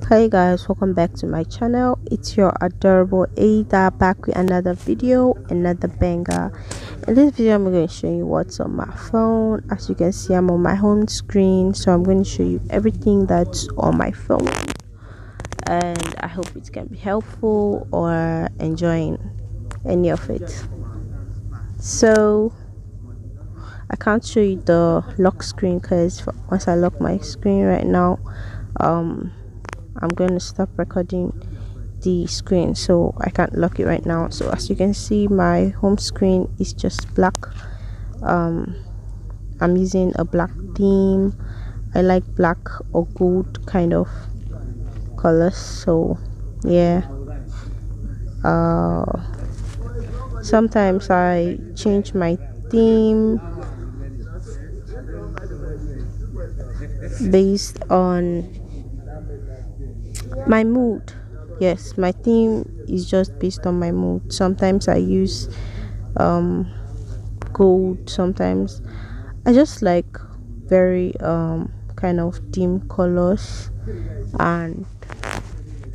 Hey guys, welcome back to my channel. It's your adorable Ada back with another video, another banger. In this video I'm going to show you what's on my phone. As you can see, I'm on my home screen, so I'm going to show you everything that's on my phone, and I hope it can be helpful or enjoying any of it. So I can't show you the lock screen because once I lock my screen right now, I'm going to stop recording the screen, so I can't lock it right now. So as you can see, my home screen is just black. I'm using a black theme. I like black or gold kind of colors, so yeah. Sometimes I change my theme based on my mood. Yes, my theme is just based on my mood. Sometimes I use gold, sometimes I just like very kind of dim colors and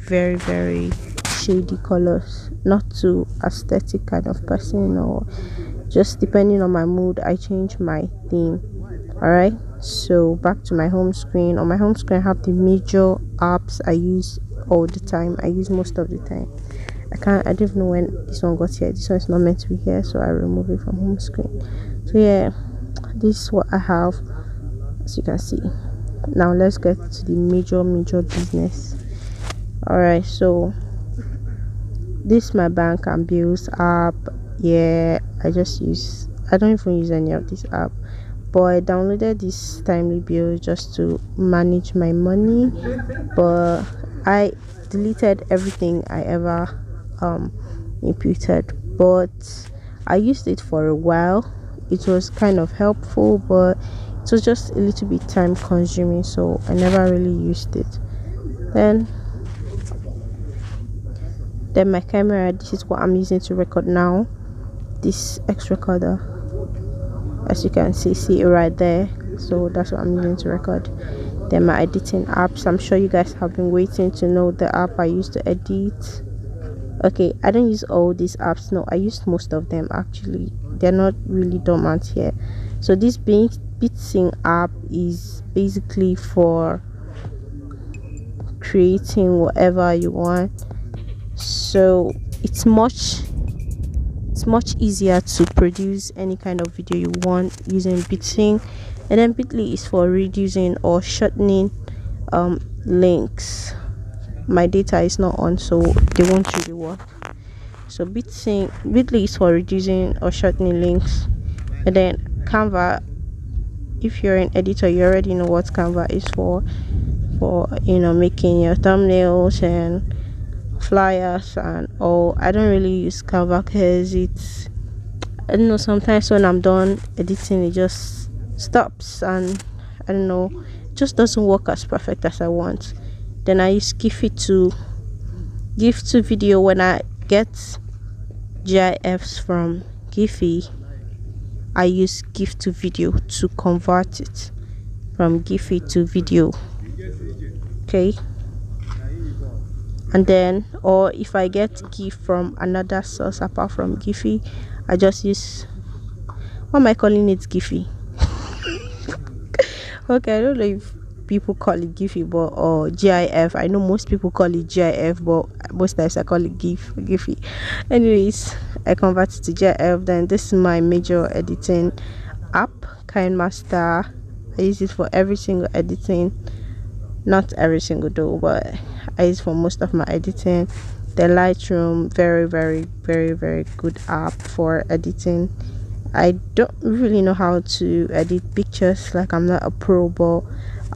very shady colors. Not too aesthetic kind of person, or just depending on my mood I change my theme. All right, so back to my home screen. On my home screen I have the major apps I use all the time. I use most of the time. I don't know when this one got here. This one is not meant to be here, so I remove it from home screen. So yeah, this is what I have, as you can see. Now let's get to the major business. All right, so this is my bank and bills app. Yeah, I don't even use any of this app, but I downloaded this Timely Bill just to manage my money, but I deleted everything I ever imputed. But I used it for a while. It was kind of helpful, but it was just a little bit time consuming, so I never really used it. Then my camera, this is what I'm using to record now. This X recorder, as you can see it right there. So that's what I'm using to record. Then my editing apps. I'm sure you guys have been waiting to know the app I use to edit. Okay, I don't use all these apps. No, I use most of them actually. They're not really dormant here. So this BitSing app is basically for creating whatever you want. So it's much easier to produce any kind of video you want using BitSing. And then Bitly is for reducing or shortening links. My data is not on, so they won't really work. So Bitly is for reducing or shortening links. And then Canva, if you're an editor, you already know what Canva is for making your thumbnails and flyers and all. I don't really use Canva because I don't know, sometimes when I'm done editing it just stops, and I don't know, it just doesn't work as perfect as I want. Then I use Giphy to video. When I get GIFs from Giphy, I use GIF to video to convert it from Giphy to video. Okay, and then, or if I get GIF from another source apart from Giphy, I just use, what am I calling it, Giphy? Okay, I don't know if people call it Giphy or GIF. I know most people call it GIF, but most times I call it Giphy. Anyways, I convert it to GIF. Then this is my major editing app, KineMaster. I use it for every single editing. Not every single though, but I use for most of my editing. The Lightroom, very good app for editing. I don't really know how to edit pictures, like I'm not a pro, but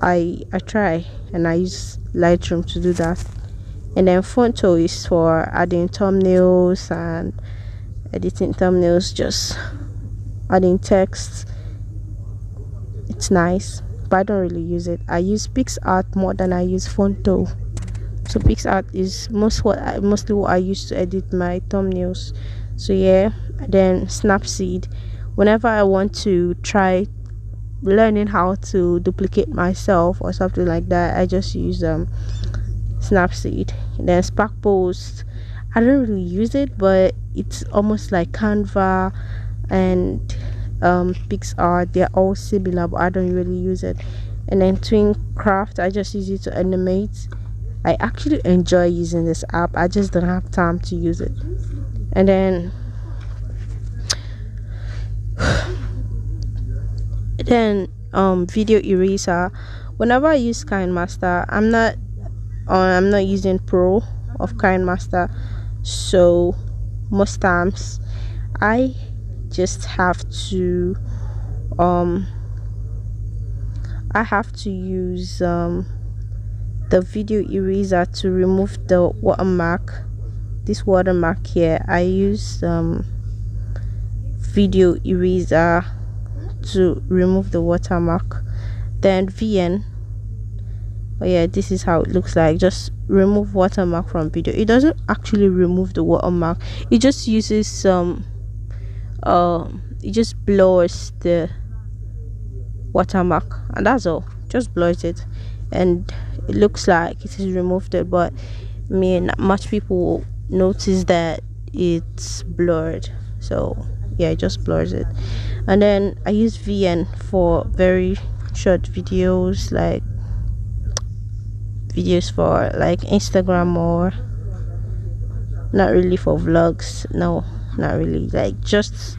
I try, and I use Lightroom to do that. And then Fonto is for adding thumbnails and editing thumbnails, just adding text. It's nice, but I don't really use it. I use PixArt more than I use Fonto. So PixArt is mostly what I use to edit my thumbnails. So yeah. Then Snapseed, whenever I want to try learning how to duplicate myself or something like that, I just use Snapseed. Then Spark Post, I don't really use it, but it's almost like Canva and PixArt. They're all similar, but I don't really use it. And then Twincraft, I just use it to animate. I actually enjoy using this app, I just don't have time to use it. And then Video Eraser. Whenever I use KineMaster, I'm not using Pro of KineMaster, so most times I just have to use the Video Eraser to remove the watermark. This watermark here, I use Video Eraser to remove the watermark. Then VN, oh yeah, this is how it looks like. Just remove watermark from video. It doesn't actually remove the watermark, it just uses some it just blurs the watermark, and that's all. Just blurs it and it looks like it is removed it, but I mean, not much people notice that it's blurred, so yeah, it just blurs it. And then I use VN for very short videos, like videos for like Instagram, or not really for vlogs, no, not really, like just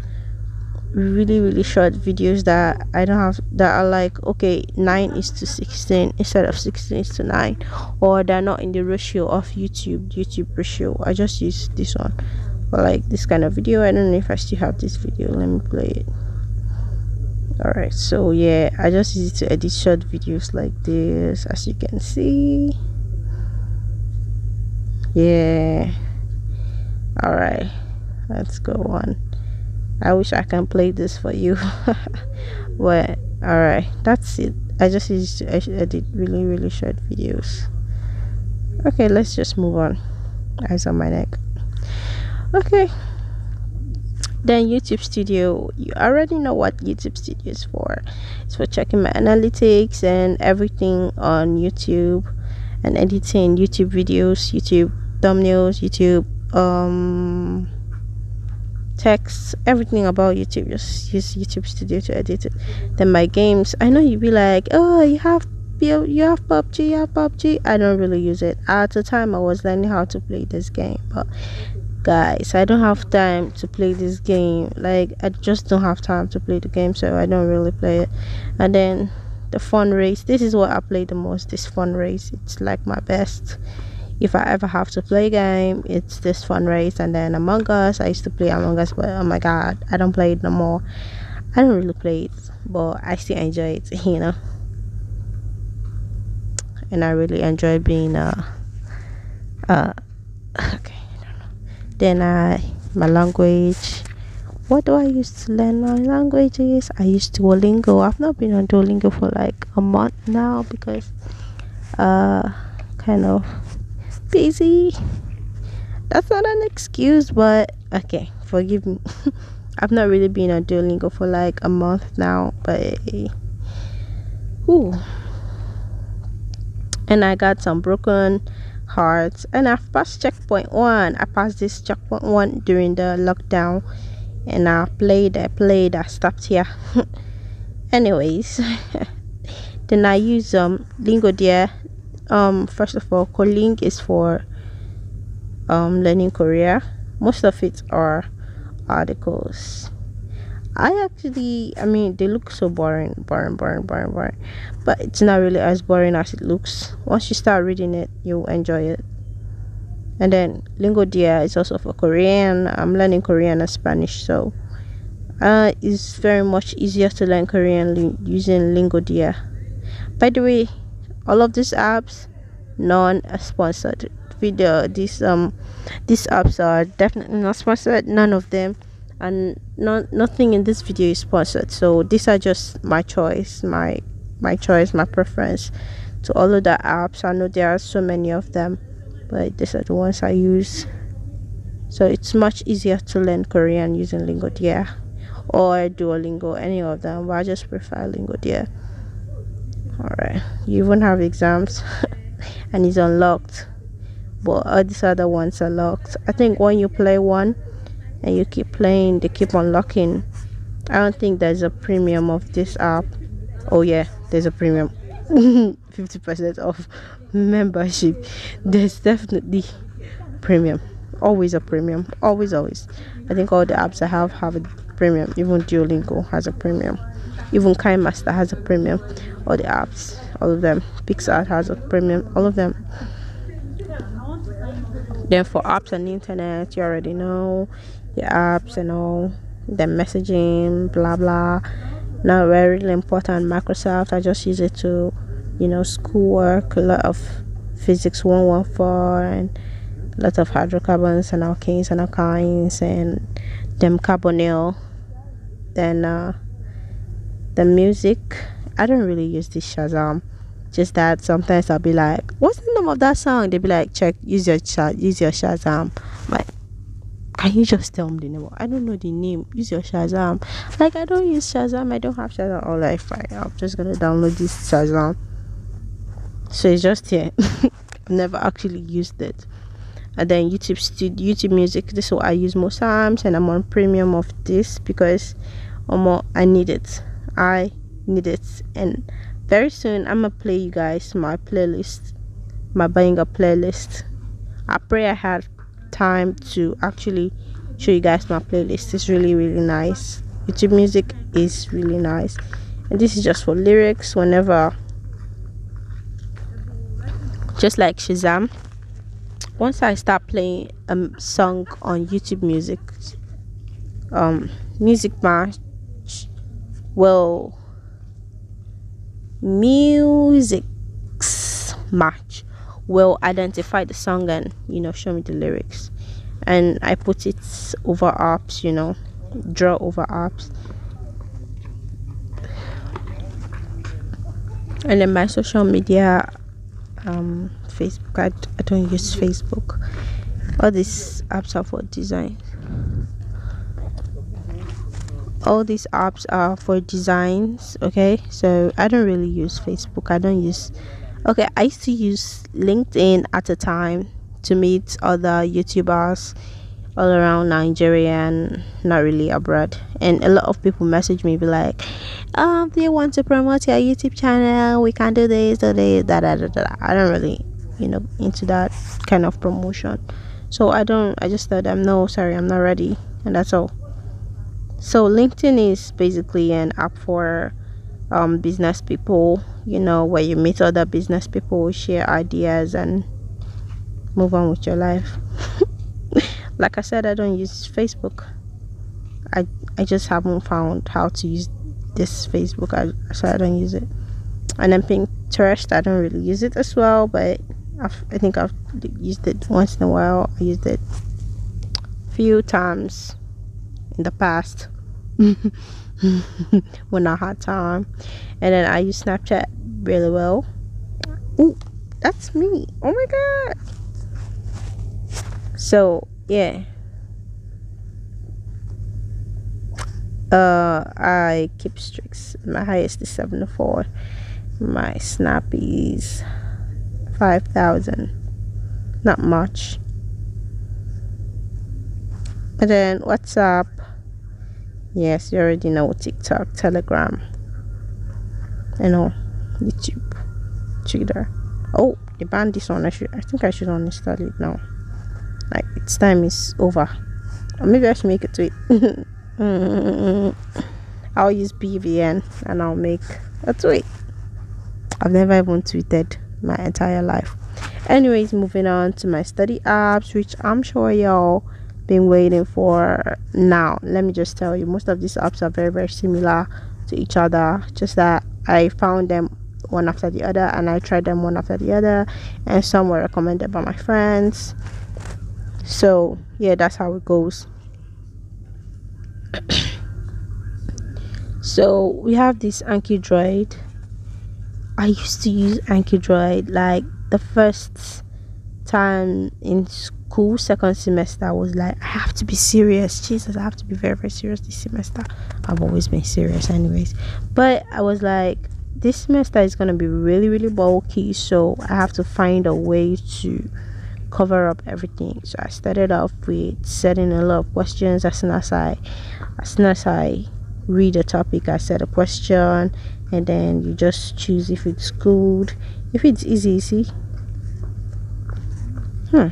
really short videos that I don't have, that are like, okay, 9:16 instead of 16:9, or they're not in the ratio of YouTube ratio. I just use this one for like this kind of video. I don't know if I still have this video, let me play it. All right, so yeah, I just use it to edit short videos like this, as you can see. Yeah, all right, let's go on. I wish I can play this for you. But all right, that's it. I just used to edit really short videos. Okay, let's just move on. Eyes on my neck. Okay, then YouTube Studio, you already know what YouTube Studio is for. It's for checking my analytics and everything on YouTube, and editing YouTube videos, YouTube thumbnails, YouTube text, everything about YouTube. Just use YouTube Studio to edit it. Then my games, I know you'd be like, oh, you have PUBG. I don't really use it. At the time I was learning how to play this game, but guys, I don't have time to play this game. Like, I just don't have time to play the game, so I don't really play it. And then the fun race, this is what I play the most, this fun race. It's like my best. If I ever have to play a game, it's this fun race. And then Among Us, I used to play Among Us, but oh my god, I don't play it no more. I don't really play it, but I still enjoy it, you know. And I really enjoy being okay, then my language, what do I use to learn my languages? I use Duolingo. I've not been on Duolingo for like a month now because kind of busy. That's not an excuse, but okay, forgive me. I've not really been on Duolingo for like a month now, but ooh. And I got some broken hearts, and I've passed checkpoint 1. I passed this checkpoint 1 during the lockdown, and I played, I stopped here. Anyways, then I use Lingodeer. First of all, Koling is for learning Korea. Most of it are articles. I mean, they look so boring, but it's not really as boring as it looks. Once you start reading it, you'll enjoy it. And then Lingodeer is also for Korean. I'm learning Korean and Spanish, so it's very much easier to learn Korean using Lingodeer. By the way, all of these apps, none are sponsored. These apps are definitely not sponsored, none of them, and nothing in this video is sponsored. So these are just my choice, my preference to all of the apps. I know there are so many of them, but these are the ones I use. So it's much easier to learn Korean using Lingodeer or Duolingo, any of them, but I just prefer Lingodeer. All right, you even have exams and it's unlocked. but all these other ones are locked. I think when you play one and you keep playing, they keep unlocking. I don't think there's a premium of this app. Oh yeah, there's a premium. 50% off membership. There's definitely premium. Always a premium. Always. I think all the apps I have a premium. Even Duolingo has a premium. Even KineMaster has a premium. All the apps, all of them. Pixar has a premium. All of them. Then for apps on the internet, you already know the apps and all the messaging, blah blah. Not really important. Microsoft, I just use it to, schoolwork, a lot of physics 114, and a lot of hydrocarbons and alkanes and alkynes and them carbonyl. Then the music, I don't really use this Shazam. Just that sometimes I'll be like, what's the name of that song? They'll be like, check, use your Shazam. Like, can you just tell me the name? I don't know the name. Use your Shazam. Like, I don't use Shazam. I don't have Shazam. All right, fine. I'm just gonna download this Shazam. So it's just here. I've never actually used it. And then YouTube Music. This is what I use most times, and I'm on premium of this because I need it. I need it, and very soon I'm gonna play you guys my playlist, my banger playlist. I pray I had time to actually show you guys my playlist. It's really nice. YouTube Music is really nice, and this is just for lyrics. Whenever, just like Shazam, once I start playing a song on YouTube Music, Music Match will identify the song and show me the lyrics, and I put it over apps, draw over apps. And then my social media, Facebook, I don't use Facebook. All these apps are for design. All these apps are for designs. Okay, so I don't really use Facebook. I used to use LinkedIn at a time to meet other YouTubers all around Nigeria and not really abroad. And a lot of people message me, be like, do you want to promote your YouTube channel? We can do this, do this, da da da da. I don't really, into that kind of promotion. So I just tell them, no, sorry, I'm not ready, and that's all. So LinkedIn is basically an app for business people, where you meet other business people, share ideas, and move on with your life. Like I said, I don't use Facebook. I just haven't found how to use this Facebook, so I don't use it. And then Pinterest, I don't really use it as well, but I think I've used it once in a while. I used it a few times in the past when I had time. And then I use Snapchat really well. Ooh, that's me. Oh my god. So yeah, I keep streaks. My highest is 74. My snap is 5,000. Not much. And then WhatsApp, yes, you already know. TikTok, Telegram, YouTube, Twitter. Oh, they banned this one. I think I should uninstall it now. Like, its time is over. Or maybe I should make a tweet. I'll use BVN and I'll make a tweet. I've never even tweeted my entire life. Anyways, moving on to my study apps, which I'm sure y'all been waiting for. Now let me just tell you, most of these apps are very similar to each other, just that I found them one after the other and I tried them one after the other, and some were recommended by my friends. So yeah, that's how it goes. So we have this Anki Droid. I used to use Anki Droid like the first time in school, second semester. I was like, I have to be serious. Jesus, I have to be very serious this semester. I've always been serious anyways, but I was like, this semester is gonna be really bulky, so I have to find a way to cover up everything. So I started off with setting a lot of questions. As soon as I read a topic, I set a question, and then you just choose if it's good. If it's easy, hmm,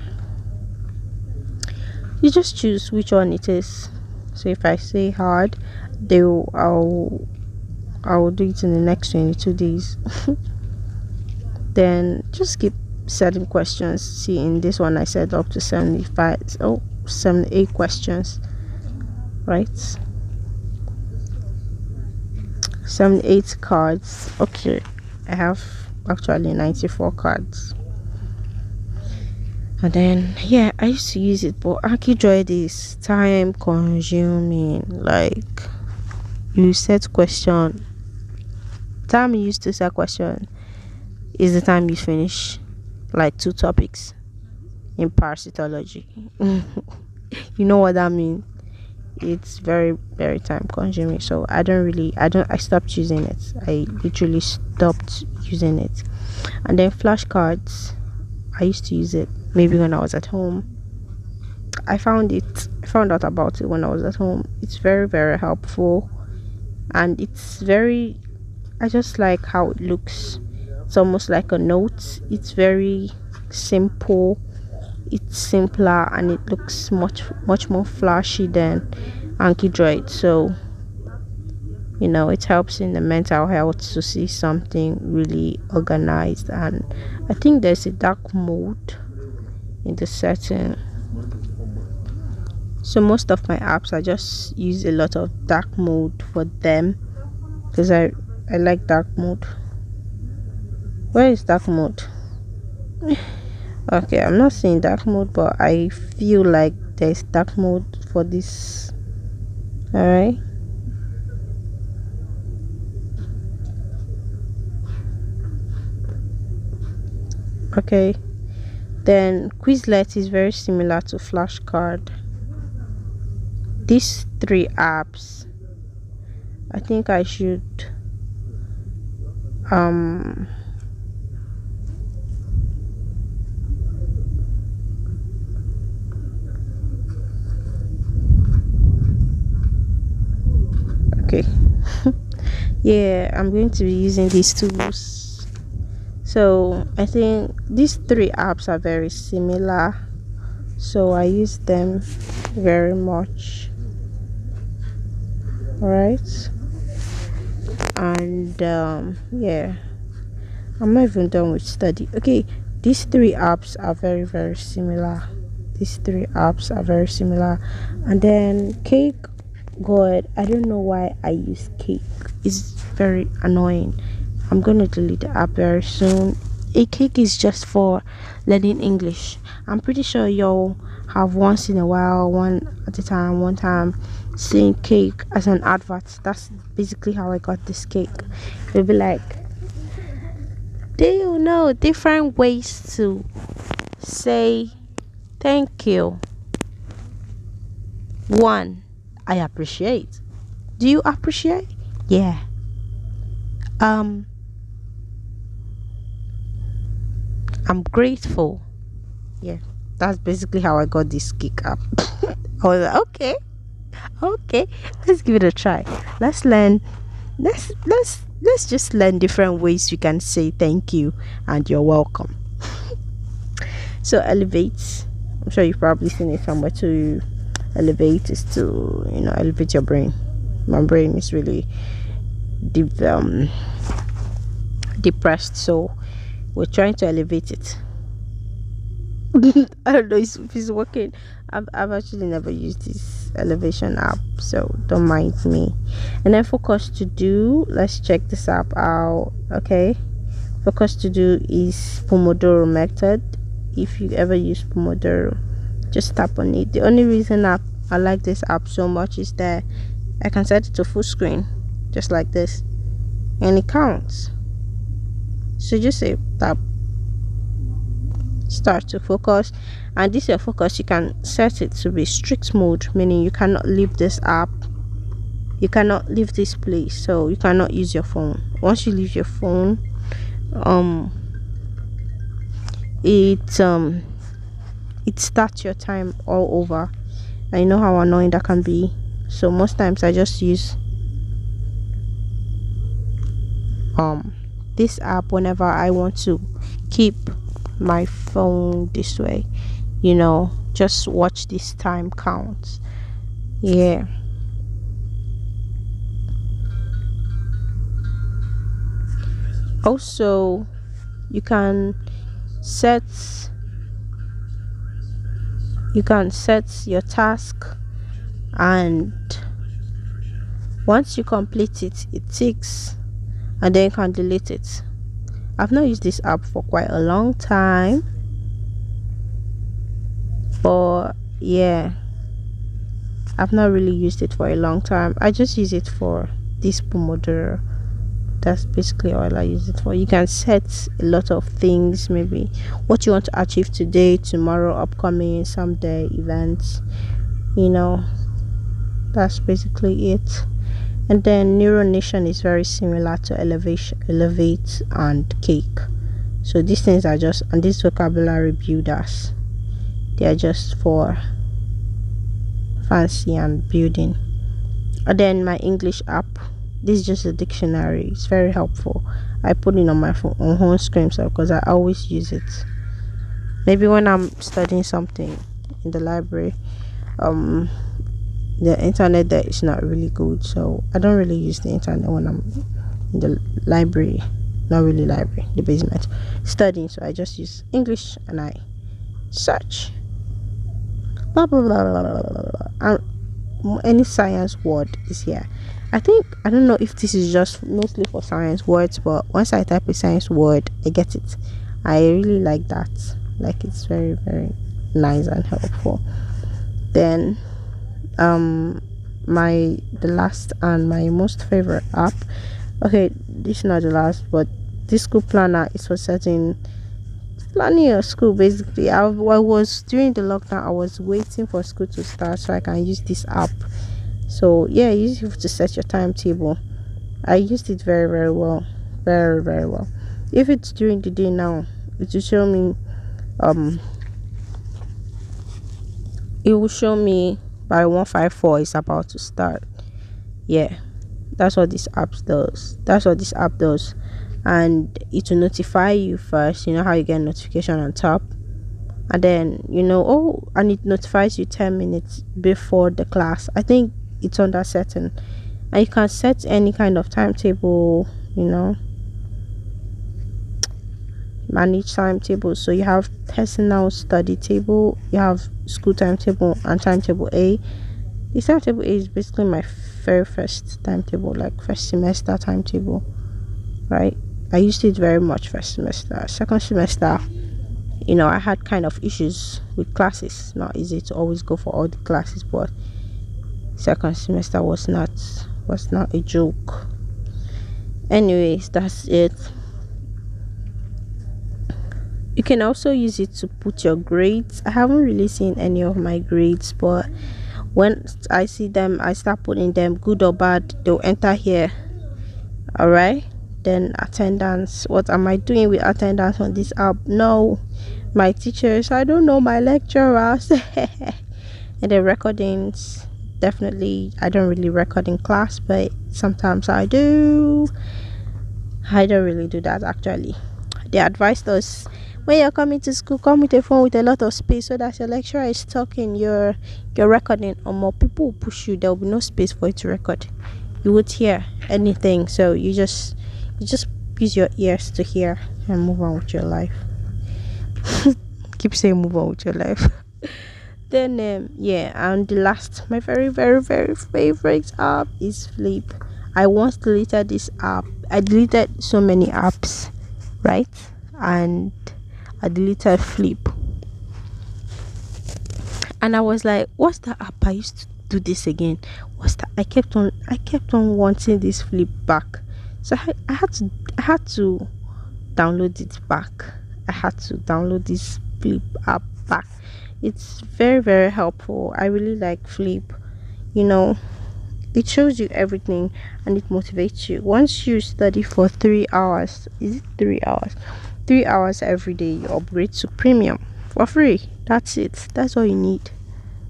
you just choose which one it is. So if I say hard, they will, I'll do it in the next 22 days. Then just keep setting questions. See, in this one I set up to 75, 78 questions, right? 78 cards. Okay, I have actually 94 cards. And then yeah, I used to use it, but ArchiDroid is time consuming. Like, you set question, time you used to set question is the time you finish like 2 topics in parasitology. You know what that means? It's very, very time consuming. So I stopped using it. I literally stopped using it. And then flashcards, I used to use it maybe when I was at home. I found out about it when I was at home. It's very, very helpful, and I just like how it looks. It's almost like a note. It's very simple, it's simpler, and it looks much more flashy than ArchiDroid. So it helps in the mental health to see something really organized. And I think there's a dark mode in the setting. So most of my apps, I just use a lot of dark mode for them, because I like dark mode. Where is dark mode? Okay, I'm not saying dark mode, but I feel like there's dark mode for this. All right. Okay, then Quizlet is very similar to Flashcard. These 3 apps, I think I should okay. Yeah, I'm going to be using these tools. So I think these 3 apps are very similar, so I use them very much. All right. And yeah, I'm not even done with study. Okay, these 3 apps are very, very similar. And then Cake, God, I don't know why I use Cake. It's very annoying. I'm gonna delete the app very soon. A Cake is just for learning English. I'm pretty sure y'all have once in a while, one time, seen Cake as an advert. That's basically how I got this Cake. They'll be like, do you know different ways to say thank you? 1, I appreciate. Do you appreciate? Yeah. I'm grateful. Yeah, that's basically how I got this Cake app. I was like, okay, let's give it a try. Let's learn. Let's just learn different ways you can say thank you and you're welcome. So elevate, I'm sure you've probably seen it somewhere. To elevate is to elevate your brain. My brain is really depressed, so we're trying to elevate it. I don't know if it's working. I've actually never used this elevation app, so don't mind me. And then focus to do, let's check this app out. Okay, focus to do is Pomodoro method. If you ever use Pomodoro, just tap on it. The only reason I like this app so much is that I can set it to full screen just like this, and it counts. So just say tap start to focus, and this your focus, you can set it to be strict mode, meaning you cannot leave this app, you cannot leave this place, so you cannot use your phone. Once you leave your phone, it starts your time all over. I know how annoying that can be. So most times I just use um this app whenever I want to keep my phone this way, just watch this time count. Yeah. Also, you can set your task, and once you complete it, it ticks, and then you can delete it. I've not used this app for quite a long time, but yeah, I've not really used it for a long time. I just use it for this Pomodoro. That's basically all I use it for. You can set a lot of things, maybe what you want to achieve today, tomorrow, upcoming, someday events, you know. That's basically it. And then Neural Nation is very similar to Elevate and Cake. So these things are just, and these vocabulary builders, they are just for fancy and building. And then my English app, this is just a dictionary. It's very helpful. I put it on my phone on home screen, so because I always use it. Maybe when I'm studying something in the library, the internet there is not really good, so I don't really use the internet when I'm in the library. Not really library, the basement, studying. So I just use English and I search blah blah blah blah blah blah, blah. And any science word is here. I don't know if this is just mostly for science words, but once I type a science word, I get it. I really like that. Like, it's very, very nice and helpful. Then the last and my most favorite app, okay, this is not the last, but this school planner is for planning your school. Basically, I was during the lockdown, I was waiting for school to start so I can use this app. So yeah, you use it to set your timetable. I used it very, very well, very, very well. If it's during the day now, it will show me by 154 is about to start. Yeah, that's what this app does. And it will notify you first. You know how you get a notification on top, and then and it notifies you 10 minutes before the class. I think it's on that setting, and you can set any kind of timetable, manage timetable. So you have personal study table, you have school timetable, and timetable A. This timetable A is basically my very first timetable, like first semester timetable, right? I used it very much first semester. Second semester, I had kind of issues with classes. Not easy to always go for all the classes, but second semester was not a joke. Anyways, that's it. You can also use it to put your grades. I haven't really seen any of my grades, but when I see them, I start putting them, good or bad, they'll enter here. All right. Then attendance. What am I doing with attendance on this app? No, my teachers, I don't know, my lecturers. And the recordings, definitely I don't really record in class, but sometimes I do. I don't really do that actually. They advised us, when you're coming to school, come with a phone with a lot of space, so that your lecturer is talking, you're recording, or more people will push you. There will be no space for you to record. You would hear anything, so you just use your ears to hear and move on with your life. Keep saying move on with your life. Then and the last, my very, very, very favorite app is Flip. I once deleted this app. I deleted so many apps, right? And I deleted Flip, and I was like, what's the app I used to do this again? What's that? I kept on wanting this Flip back, so I had to download it back. I had to download this Flip app back. It's very, very helpful. I really like Flip. It shows you everything and it motivates you. Once you study for 3 hours, is it 3 hours? 3 hours every day, you upgrade to premium for free. That's it. That's all you need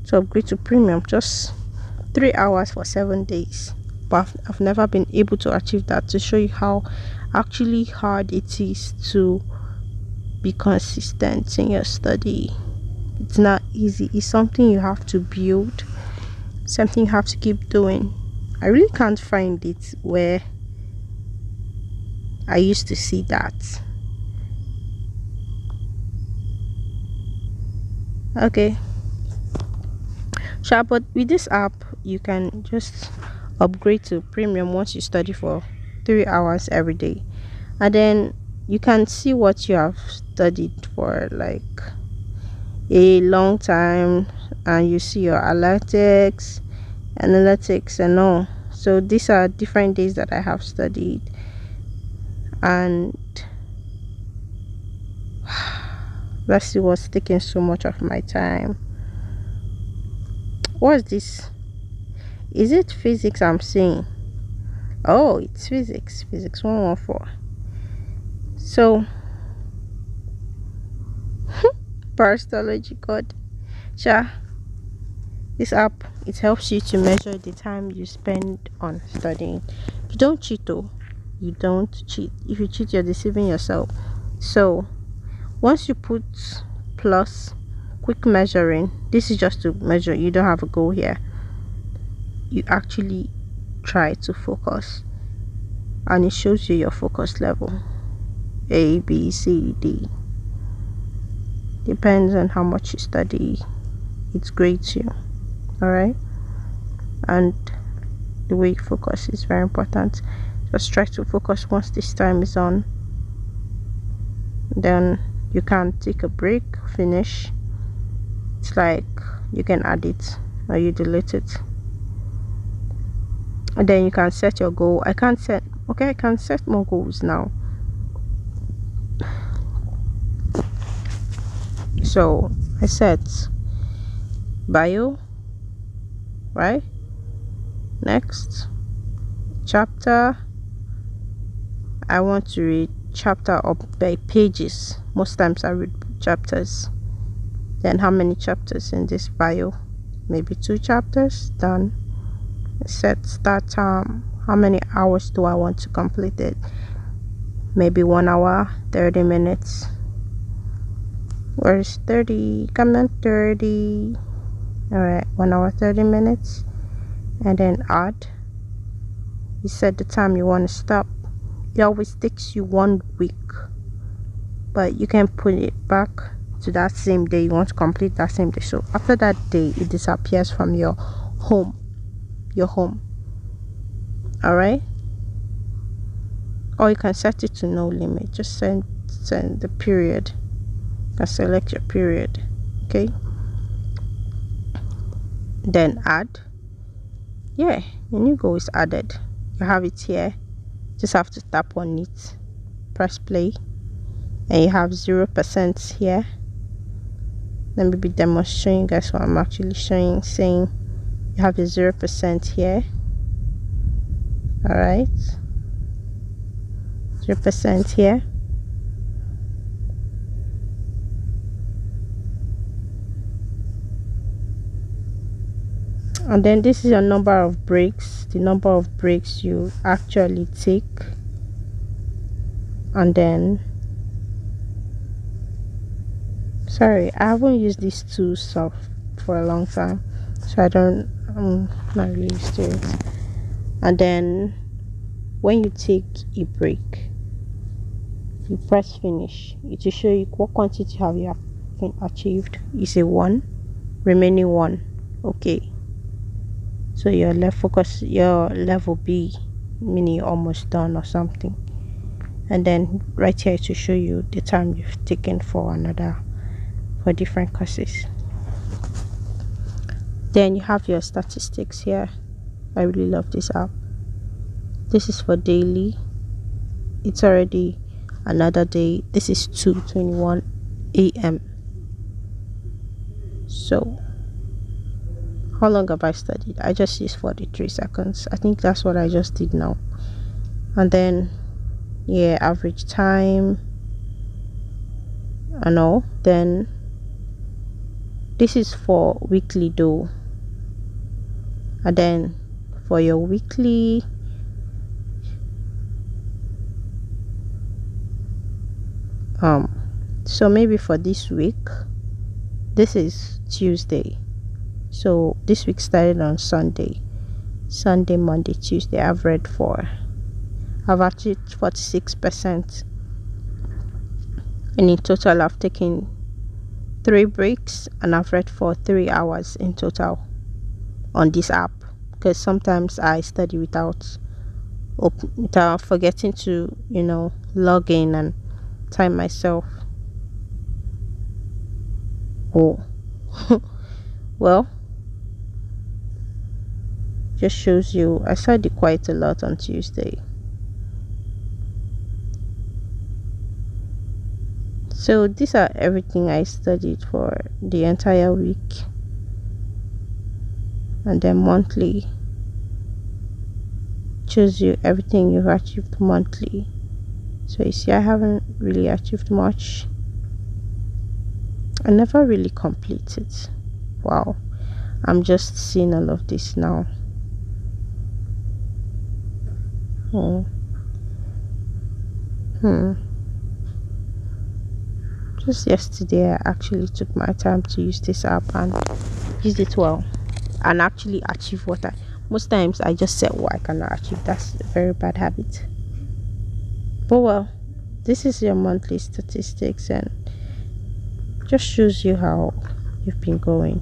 to upgrade to premium. Just 3 hours for 7 days. But I've never been able to achieve that, to show you how actually hard it is to be consistent in your study. It's not easy. It's something you have to build, something you have to keep doing. I really can't find it where I used to see that. Okay, sure, but with this app you can just upgrade to premium once you study for 3 hours every day, and then you can see what you have studied for like a long time, and you see your analytics and all. So these are different days that I have studied, and let's see what's taking so much of my time. What's this? Is it physics I'm seeing? Oh, it's physics 114. So parastology code. Sure, this app, it helps you to measure the time you spend on studying. You don't cheat though. You don't cheat. If you cheat, you're deceiving yourself. So once you put plus quick measuring, this is just to measure. You don't have a goal here. You actually try to focus, and it shows you your focus level. A, B, C, D. Depends on how much you study, it grades you. Alright, and the way you focus is very important. Just try to focus once this time is on. Then you can take a break, finish. It's like you can add it or you delete it, and then you can set your goal. I can set more goals now. So I set bio, right? Next chapter, I want to read chapter up by pages. Most times I read chapters. Then how many chapters in this bio? Maybe 2 chapters. Done. Set start time. How many hours do I want to complete it? Maybe 1 hour 30 minutes. Where's 30? Come on, 30. Alright, 1 hour 30 minutes. And then add. You set the time you want to stop. It always takes you 1 week, but you can put it back to that same day you want to complete that same day. So after that day, it disappears from your home. Alright, or you can set it to no limit. Just send the period. You can select your period. Okay, then add. Yeah, your new goal is added. You have it here. Just have to tap on it, press play, and you have 0% here. Let me be demonstrating you guys what I'm actually saying. You have the 0% here. Alright, 0% here. And then this is your number of breaks, the number of breaks you actually take. And then, sorry, I haven't used these two stuff for a long time, so I'm not really used to it. And then when you take a break, you press finish. It will show you what quantity have you achieved. You say 1, remaining 1. Okay, so your level B, meaning you're almost done or something. And then right here to show you the time you've taken for different courses. Then you have your statistics here. I really love this app. This is for daily. It's already another day. This is 2:21 a.m. So how long have I studied? I just used 43 seconds. I think that's what I just did now. And then yeah, average time and all. Then This is for weekly though. And then for your weekly, so maybe for this week, this is Tuesday, so this week started on Sunday, Monday, Tuesday. I've achieved 46%, and in total I've taken 3 breaks and I've read for 3 hours in total on this app, because sometimes I study without forgetting to log in and time myself. Oh. Well, just shows you I studied quite a lot on Tuesday. So these are everything I studied for the entire week. And then monthly shows you everything you've achieved monthly. So you see, I haven't really achieved much. I never really completed. Wow, I'm just seeing all of this now. Just yesterday I actually took my time to use this app and used it well, and actually achieve what most times I just said what I cannot achieve. That's a very bad habit. But well, this is your monthly statistics and just shows you how you've been going,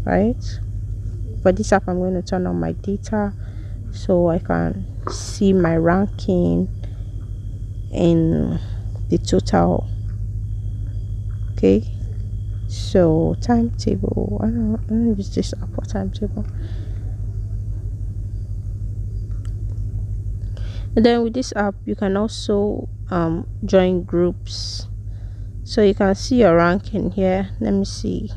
right? For this app, I'm going to turn on my data so I can see my ranking in the total. Okay, so timetable. I don't use this app for timetable. And then with this app you can also join groups, so you can see your ranking here. Let me see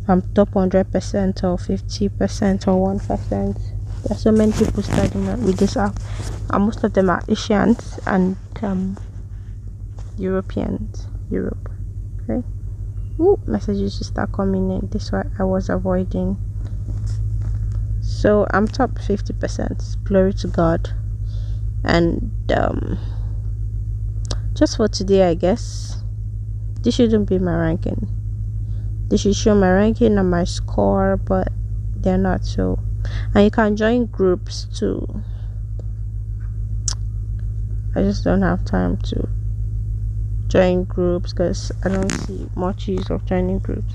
if I'm top 100% or 50% or 1%. There's so many people studying with this app, and most of them are Asians and Europeans. Europe. Okay. Ooh, messages just start coming in. This one I was avoiding. So I'm top 50%. Glory to God. And just for today, I guess this shouldn't be my ranking. They should show my ranking and my score, but they're not. So, and you can join groups too. I just don't have time to join groups because I don't see much use of joining groups.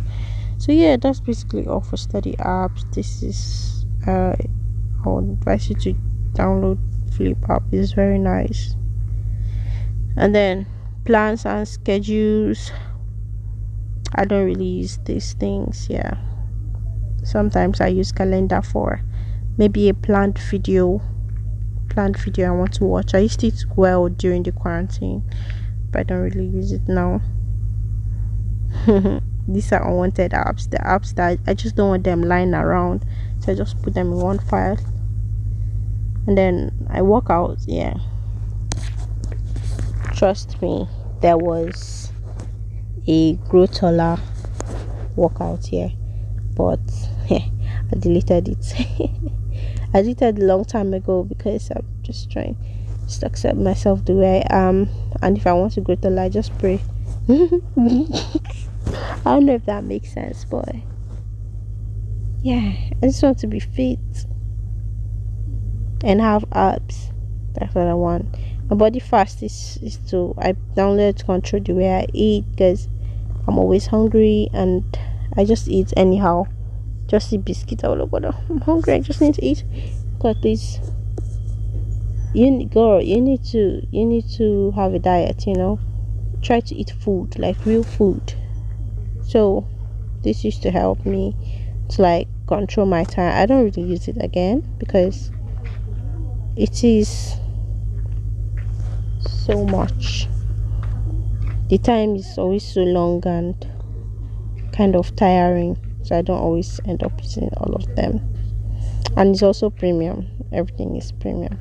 So yeah, that's basically all for study apps. This is I would advise you to download Flip app. It's very nice. And then plans and schedules, I don't really use these things. Yeah, sometimes I use calendar for maybe a planned video I want to watch. I used it well during the quarantine, but I don't really use it now. These are unwanted apps, the apps that I just don't want them lying around, so I just put them in one file and then I work out. Yeah, trust me, there was a grow taller workout here, but I deleted it. I deleted a long time ago because I'm just trying to accept myself the way I am, and if I want to grow taller, I just pray. I don't know if that makes sense, but yeah, I just want to be fit and have abs. That's what I want. My body fast is to I download to control the way I eat, because I'm always hungry and I just eat anyhow. Just eat biscuit. I'm hungry. I just need to eat. God, please. You need to have a diet. Try to eat food, like real food. So this used to help me to like control my time. I don't really use it again because it is so much. The time is always so long and kind of tiring, so I don't always end up using all of them. And it's also premium. Everything is premium.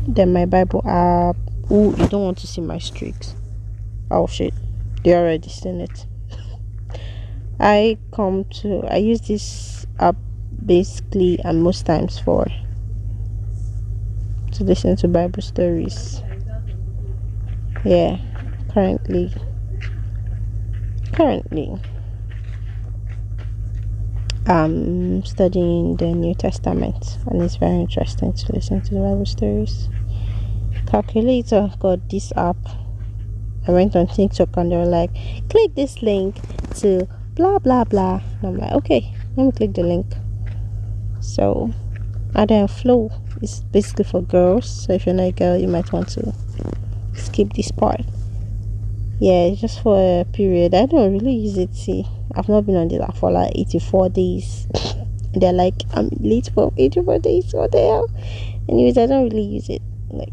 Then my Bible app. Oh, you don't want to see my streaks. Oh shit, they already seen it. I use this app basically and most times for to listen to Bible stories. Yeah, currently currently I'm studying the New Testament, and it's very interesting to listen to the Bible stories. Calculator got this app. I went on TikTok and they were like, click this link to blah blah blah. And I'm like, okay, let me click the link. So, and then Flow is basically for girls. So if you're not a girl, you might want to skip this part. Yeah, it's just for a period. I don't really use it. See, I've not been on this app for like 84 days. They're like, I'm late for 84 days. What the hell? Anyways, I don't really use it. Like,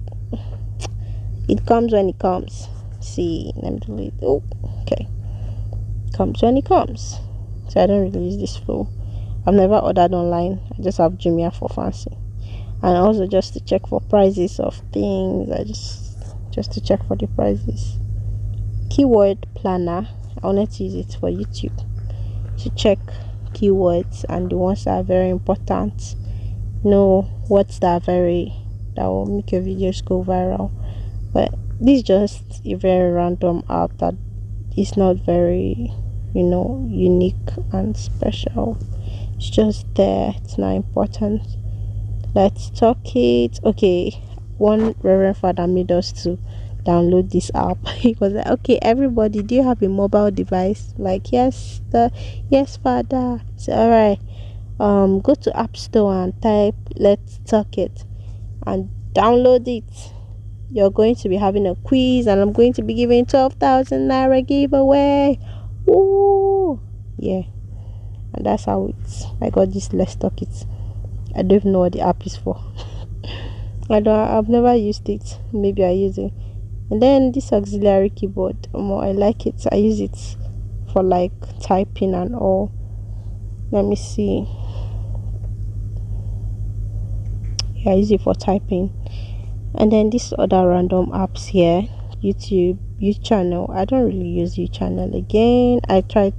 it comes when it comes. See, let me delete. Oh, okay. Comes when it comes. So I don't really use this Flow. I've never ordered online. I just have Jumia for fancy, and also just to check for prices of things. I just to check for the prices. Keyword planner. I wanted to use it for YouTube to check keywords and the ones that are very important. Know what's that will make your videos go viral. But this is just a very random app that is not very, unique and special. It's just there. It's not important. Let's talk it. Okay, one Reverend Father made us to download this app. He was like, okay, everybody, do you have a mobile device? Like, yes, Father. So all right, go to App Store and type Let's Talk It and download it. You're going to be having a quiz, and I'm going to be giving 12,000 naira giveaway. Ooh, yeah. And that's how I got this Let's Talk It. I don't even know what the app is for. I've never used it. Maybe I use it. And then this auxiliary keyboard, I like it. I use it for like typing and all. Let me see. Yeah, I use it for typing. And then these other random apps here. YouTube channel. I don't really use channel again. I tried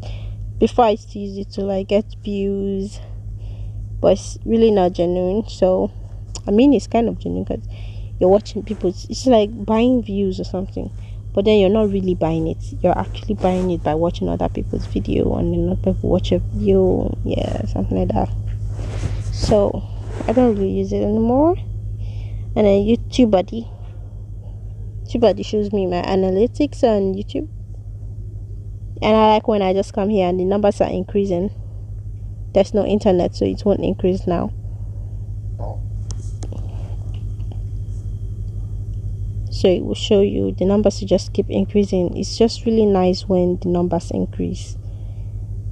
before. I used to use it to like get views, but it's really not genuine. So I mean, it's kind of genuine because you're watching people. It's like buying views or something, but then you're not really buying it. You're actually buying it by watching other people's video, and then other people watch your video. Yeah, something like that. So I don't really use it anymore. And then TubeBuddy shows me my analytics on YouTube, and I like when I just come here and the numbers are increasing. There's no internet, so it won't increase now. So it will show you the numbers to just keep increasing. It's just really nice when the numbers increase.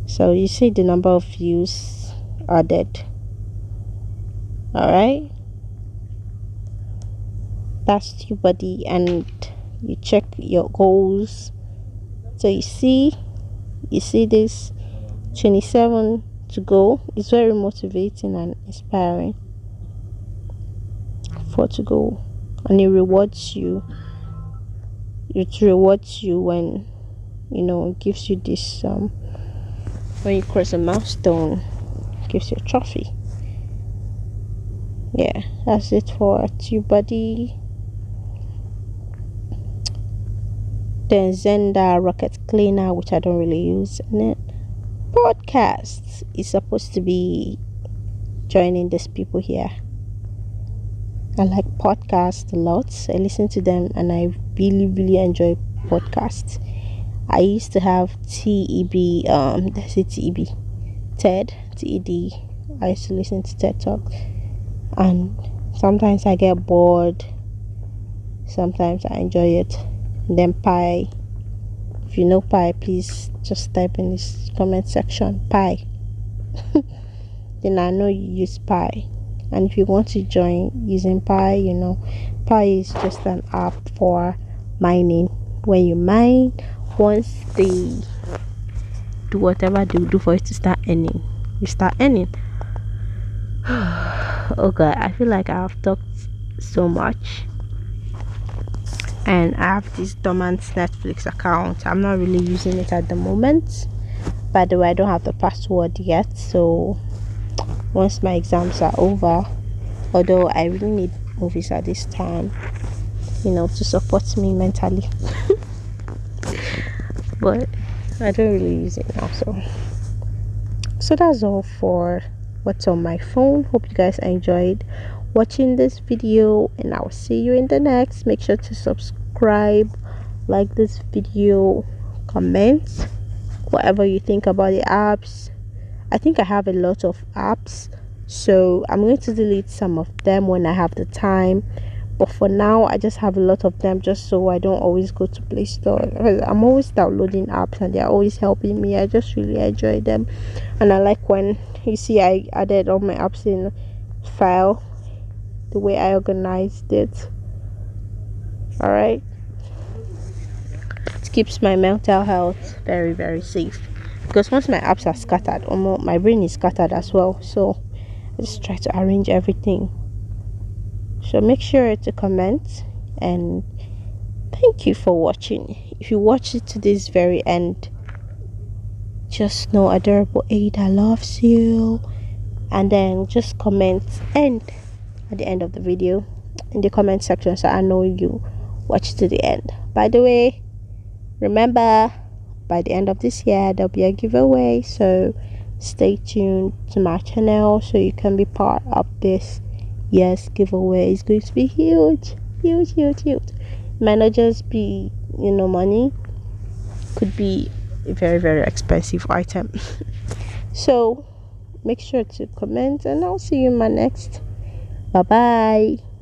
So you see the number of views added. Alright, that's TubeBuddy, and you check your goals. So you see this 27 to go. It's very motivating and inspiring for to go, and it rewards you. It rewards you when it gives you this when you cross a milestone, it gives you a trophy. Yeah, that's it for TubeBuddy. Then Zenda Rocket Cleaner, which I don't really use. And then podcasts is supposed to be joining these people here. I like podcasts a lot. I listen to them and I really, really enjoy podcasts. I used to have TEB, that's it, TEB, TED. I used to listen to TED Talk, and sometimes I get bored, sometimes I enjoy it. And then Pi, if you know Pi, please just type in this comment section Pi. Then I know you use Pi. And if you want to join using Pi, Pi is just an app for mining. When you mine, once they do whatever they do for you to start earning, you start earning. Oh God, I feel like I have talked so much. I and I have this dormant Netflix account. I'm not really using it at the moment. By the way, I don't have the password yet, so once my exams are over, although I really need movies at this time, to support me mentally, but I don't really use it now. So that's all for what's on my phone. Hope you guys enjoyed watching this video, and I'll see you in the next. Make sure to subscribe, like this video, comment whatever you think about the apps. I think I have a lot of apps, so I'm going to delete some of them when I have the time, but for now I just have a lot of them just so I don't always go to Play Store. I'm always downloading apps and they're always helping me. I just really enjoy them, and I like when you see I added all my apps in file, the way I organized it. All right, it keeps my mental health very, very safe, because once my apps are scattered, my brain is scattered as well, so I just try to arrange everything. So make sure to comment, and thank you for watching. If you watch it to this very end, just know adorable Ada loves you, and then just comment and at the end of the video in the comment section, so I know you watch to the end. By the way, remember, by the end of this year there'll be a giveaway, so stay tuned to my channel so you can be part of this year's giveaway. It's going to be huge. It might not just be money, could be a very, very expensive item. So make sure to comment, and I'll see you in my next. Bye bye.